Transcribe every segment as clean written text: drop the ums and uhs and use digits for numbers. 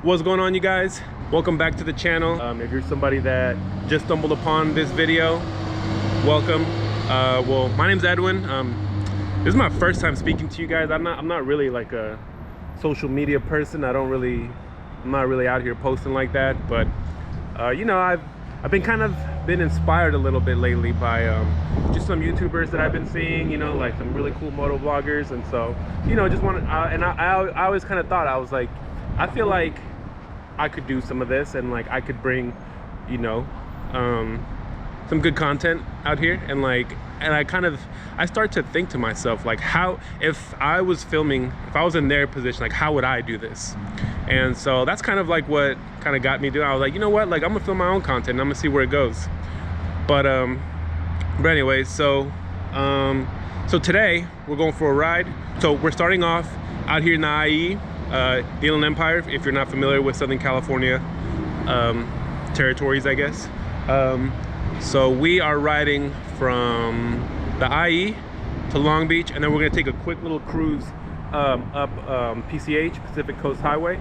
What's going on, you guys? Welcome back to the channel. If you're somebody that just stumbled upon this video, welcome. Well, my name's Edwin. This is my first time speaking to you guys. I'm not really like a social media person. I'm not really out here posting like that, but you know, I've been inspired a little bit lately by just some YouTubers that I've been seeing, you know, like some really cool motovloggers. And so, you know, just wanted, and I always kind of thought, I was like, I feel like I could do some of this, and like I could bring, you know, some good content out here. And like, and I start to think to myself, like, how, if I was filming, if I was in their position, like, how would I do this? And so that's kind of like what kind of got me doing. I was like, you know what, like, I'm gonna film my own content and I'm gonna see where it goes. But anyways, so today we're going for a ride. So we're starting off out here in the IE, the Inland Empire, if you're not familiar with Southern California territories, I guess. So we are riding from the IE to Long Beach, and then we're gonna take a quick little cruise up PCH, Pacific Coast Highway.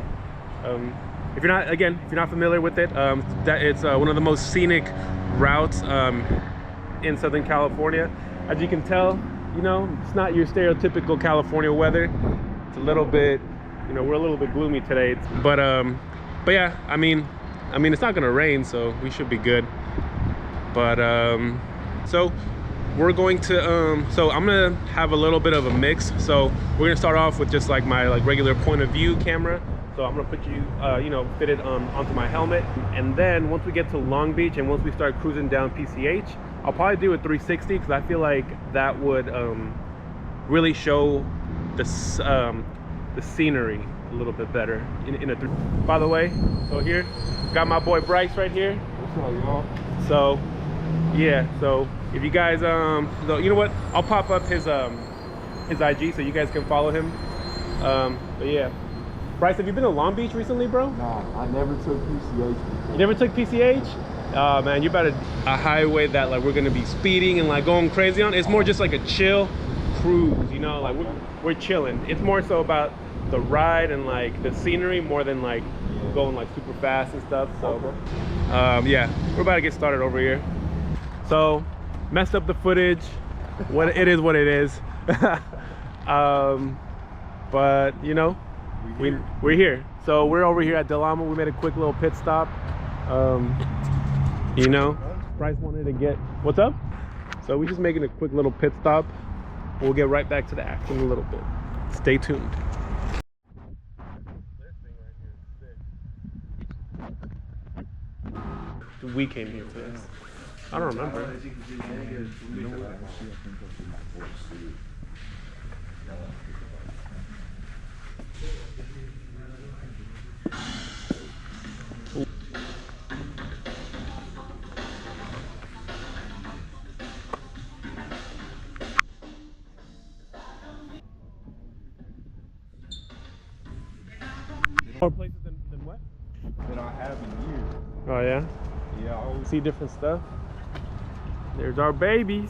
If you're not familiar with it, that it's one of the most scenic routes in Southern California. As you can tell, you know, it's not your stereotypical California weather. It's a little bit, you know, we're a little bit gloomy today, but yeah, I mean it's not gonna rain, so we should be good. But so we're going to so I'm gonna have a little bit of a mix. So we're gonna start off with just like my regular point of view camera. So I'm gonna put you you know, fit it onto my helmet, and then once we get to Long Beach and once we start cruising down PCH, I'll probably do a 360 because I feel like that would really show the scenery a little bit better in a by the way. So here got my boy Bryce right here. What's up, y'all? So yeah, so if you guys so you know what, I'll pop up his IG so you guys can follow him. But yeah, Bryce, have you been to Long Beach recently, bro? Nah, I never took PCH. You never took PCH? Oh man, you better. A highway that like we're gonna be speeding and like going crazy on. It's more just like a chill cruise, you know, like we're chilling. It's more so about the ride and like the scenery more than like going like super fast and stuff. So yeah, we're about to get started over here. So messed up the footage. What it is, what it is. But you know, we're here. So we're over here at Del Amo. We made a quick little pit stop. You know, Bryce wanted to get, what's up? So we're just making a quick little pit stop. We'll get right back to the action in a little bit. Stay tuned. We came here for this. I don't remember. More places than what? That I have in years. Oh yeah? Yeah, I always See different stuff. There's our babies.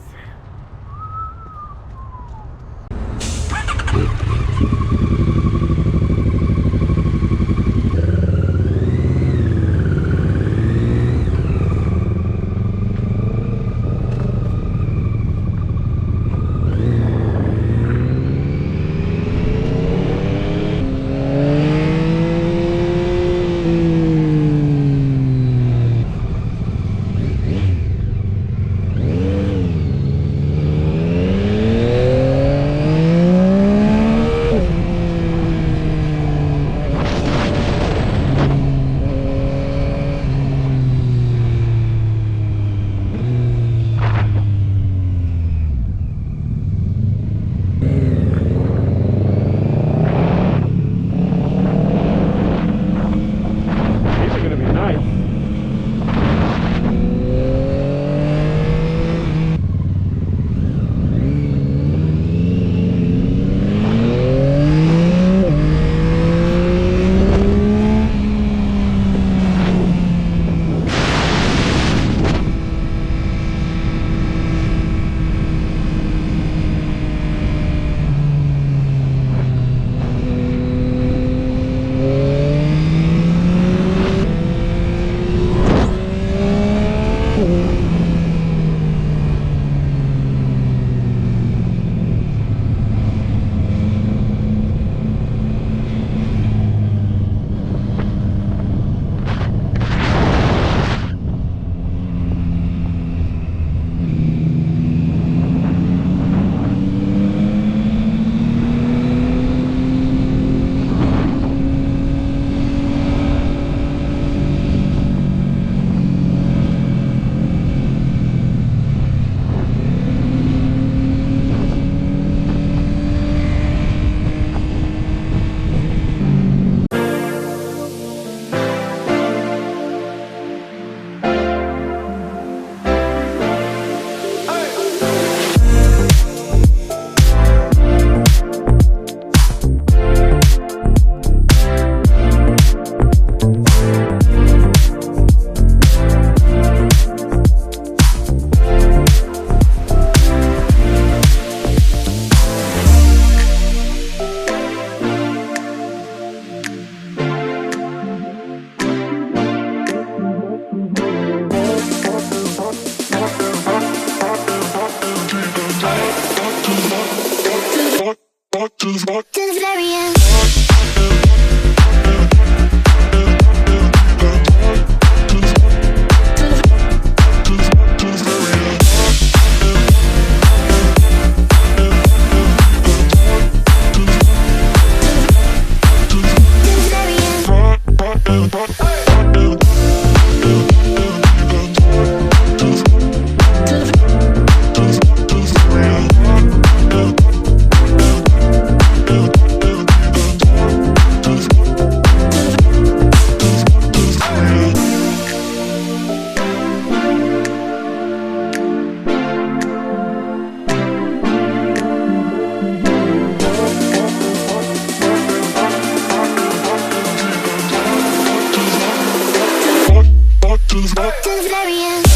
to the very end.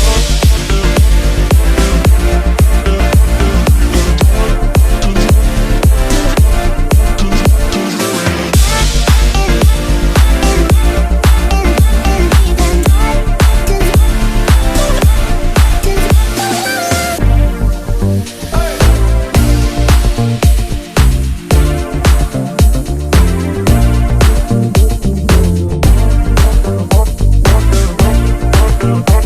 We'll be right back.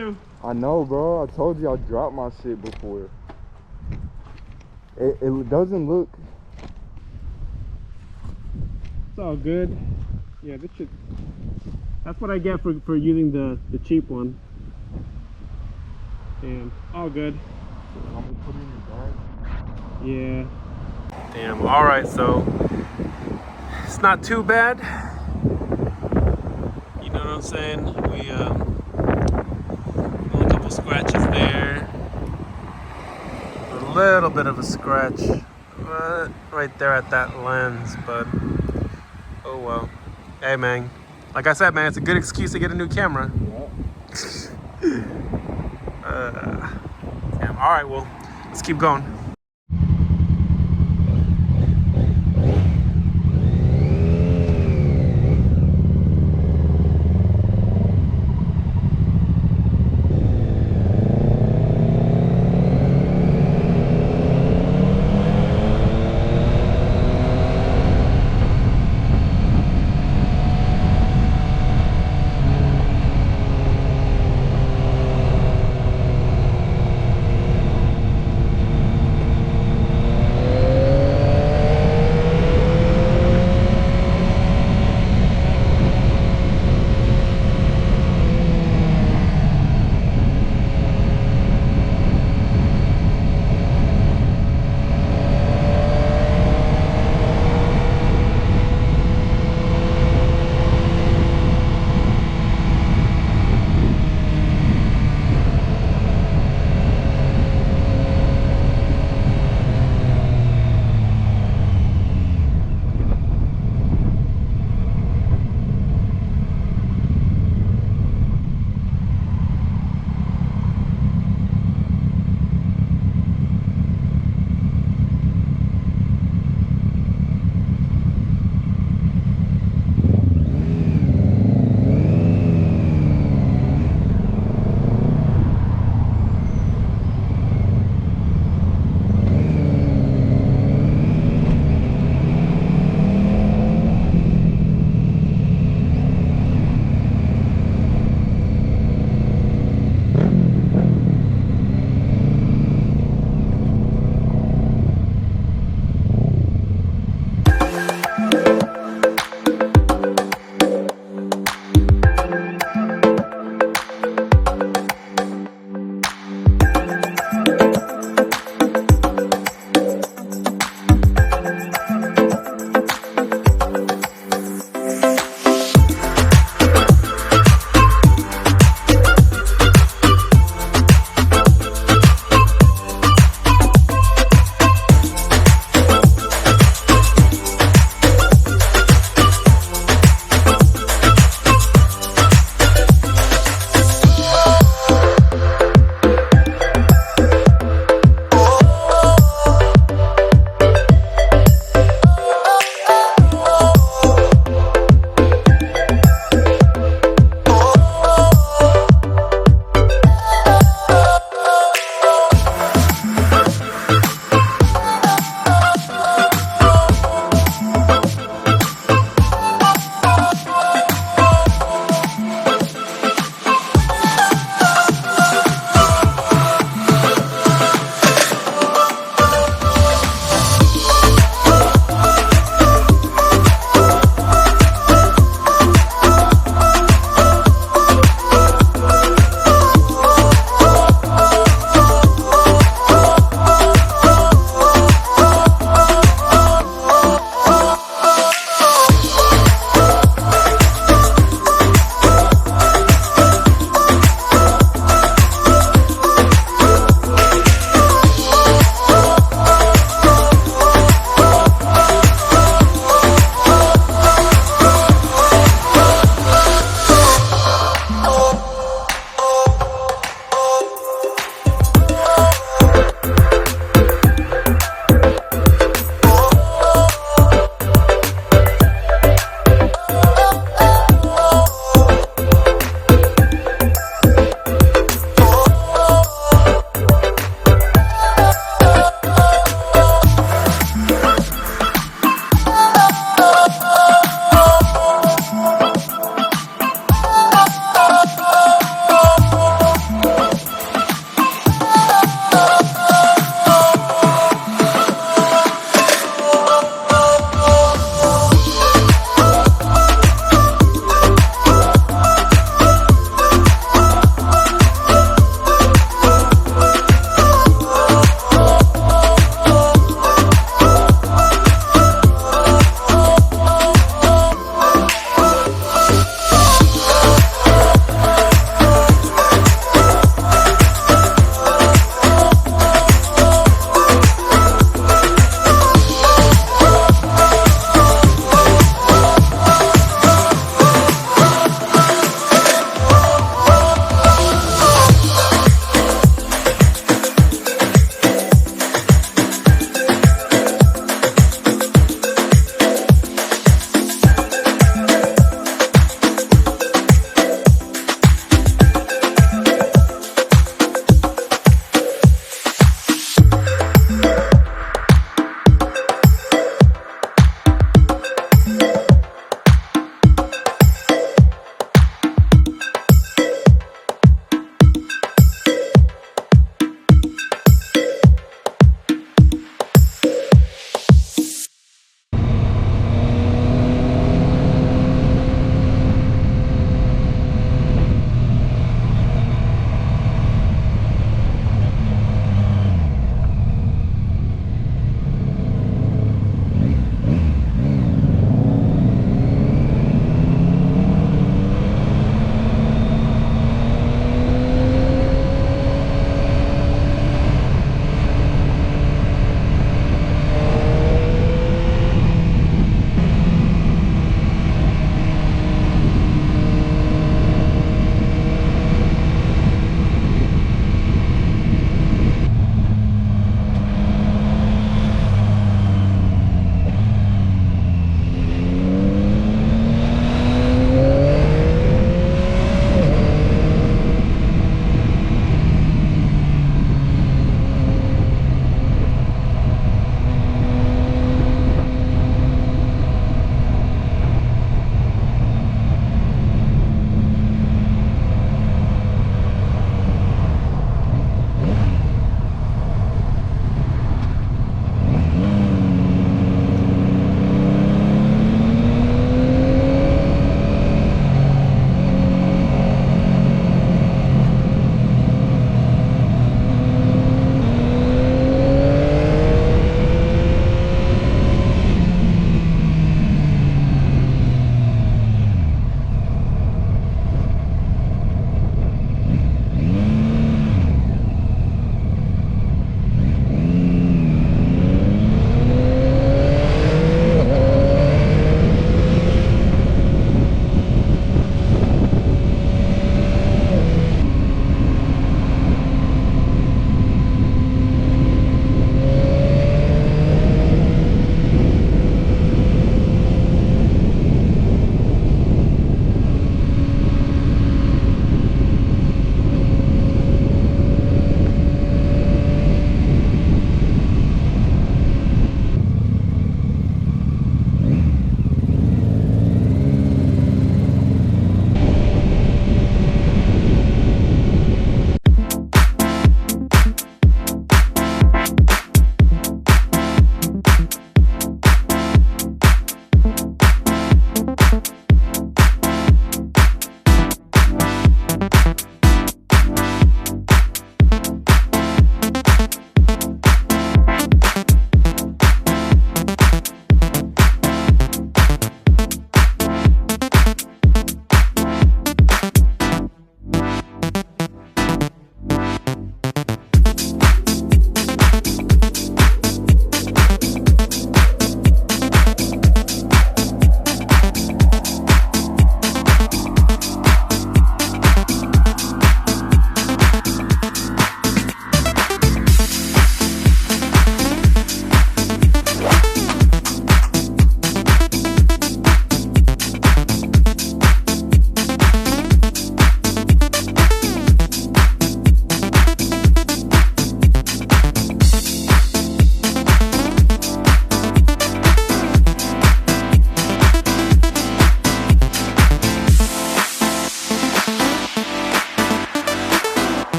too. I know, bro. I told you I dropped my shit before. It doesn't look. It's all good. Yeah, this should. That's what I get for using the cheap one. Damn, all good. I'm gonna put it in your bag. Yeah. Damn. All right, so it's not too bad. You know what I'm saying? We a couple scratches there. A little bit of a scratch right there at that lens, but oh well. Hey man, like I said, man, it's a good excuse to get a new camera. Damn. All right, well, let's keep going.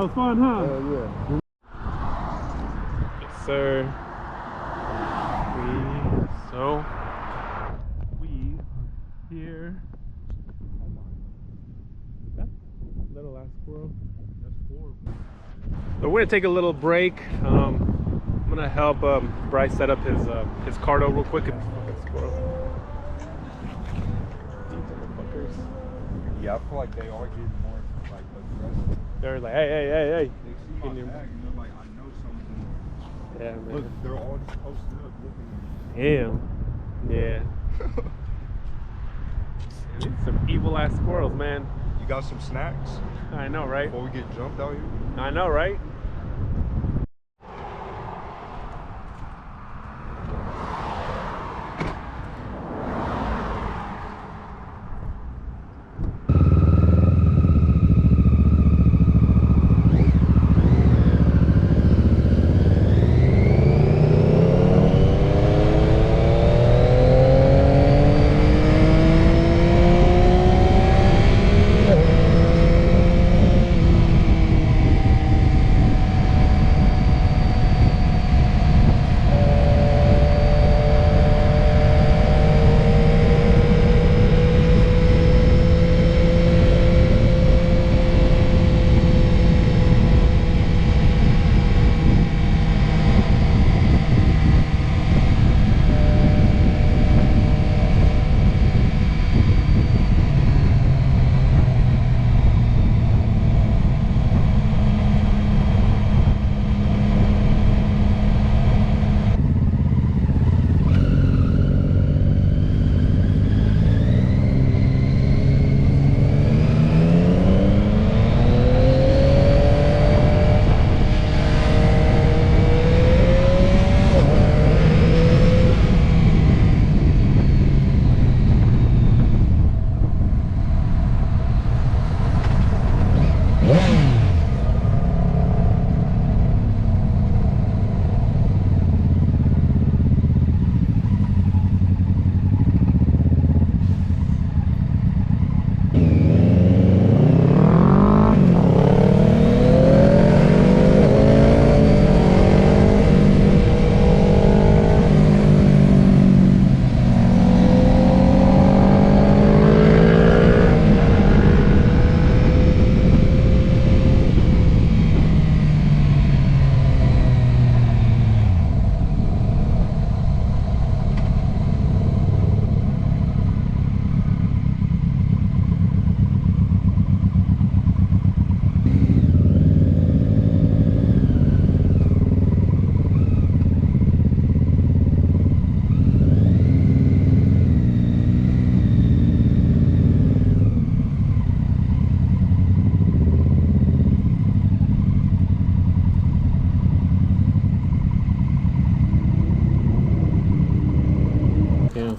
was fun, huh? Yeah. Yes, sir. We here. That little ass squirrel. That's horrible. So we're gonna take a little break. I'm gonna help Bryce set up his cardo real quick. Fucking squirrel. These motherfuckers. Yeah, I feel like they are getting more like aggressive. They're like, hey. They see my bag and they're like, I know something. Yeah, man. Look, they're all just posted up looking at me. Damn. Yeah. These some evil ass squirrels, man. You got some snacks I know, right? before we get jumped out here? I know, right?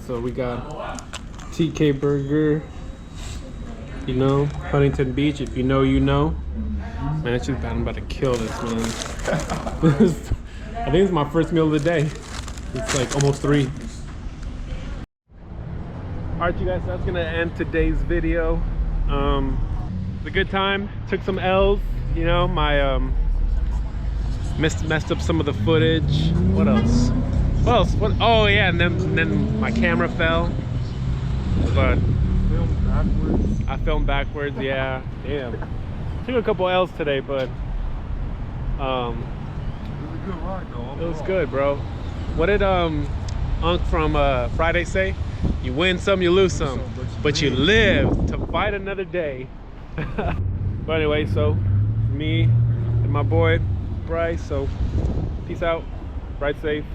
So we got TK Burger, you know, Huntington Beach. If you know, you know. Man, it's just bad. I'm about to kill this, man. I think it's my first meal of the day. It's like almost 3. All right, you guys, so that's gonna end today's video. It's a good time. Took some L's, you know. My messed up some of the footage. What else? What else? What? Oh yeah, and then my camera fell. But I filmed backwards. Yeah, damn. Took a couple L's today, but It was a good ride though. it was good, bro. What did Unc from Friday say? You win some, you lose some, but you live to fight another day. But anyway, so me and my boy Bryce. So peace out. Ride safe.